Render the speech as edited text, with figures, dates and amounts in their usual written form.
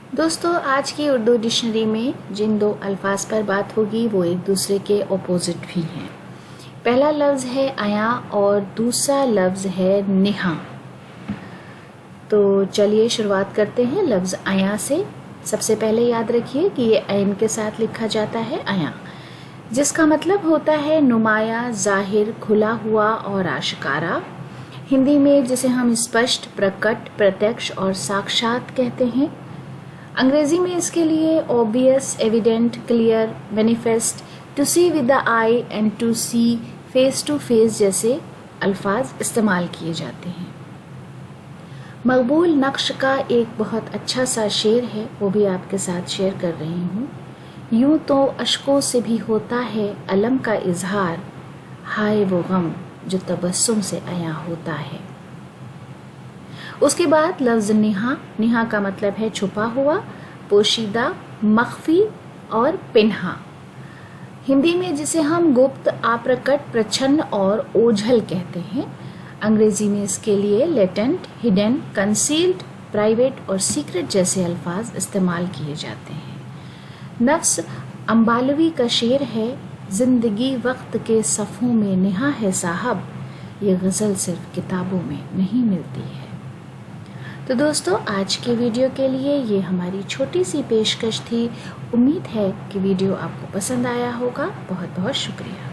दोस्तों, आज की उर्दू डिक्शनरी में जिन दो अल्फाज पर बात होगी वो एक दूसरे के ऑपोजिट भी हैं। पहला लफ्ज़ है आया और दूसरा लफ्ज़ है नेहा। तो चलिए शुरुआत करते हैं लफ्ज़ आया से। सबसे पहले याद रखिए कि ये ऐन के साथ लिखा जाता है आया, जिसका मतलब होता है नुमाया, जाहिर, खुला हुआ और आशकारा। हिंदी में जिसे हम स्पष्ट, प्रकट, प्रत्यक्ष और साक्षात कहते हैं। अंग्रेजी में इसके लिए obvious, evident, clear, manifest, to see with the eye and to see face to face जैसे अल्फाज इस्तेमाल किए जाते हैं। मकबूल नक्श का एक बहुत अच्छा सा शेर है, वो भी आपके साथ शेयर कर रही हूँ। यूं तो अश्कों से भी होता है अलम का इजहार, हाय वो गम जो तबस्सुम से आया होता है। उसके बाद लफ्ज़ निहा। निहा का मतलब है छुपा हुआ, पोशीदा, मख्फी और पिन्हा। हिंदी में जिसे हम गुप्त, अप्रकट, प्रच्छन्न और ओझल कहते हैं। अंग्रेजी में इसके लिए लेटेंट, हिडन, कंसील्ड, प्राइवेट और सीक्रेट जैसे अल्फाज इस्तेमाल किए जाते हैं। नफ्स अम्बालवी का शेर है, जिंदगी वक्त के सफ़ों में निहा है साहब, ये गज़ल सिर्फ किताबों में नहीं मिलती है। तो दोस्तों, आज के वीडियो के लिए ये हमारी छोटी सी पेशकश थी। उम्मीद है कि वीडियो आपको पसंद आया होगा। बहुत बहुत शुक्रिया।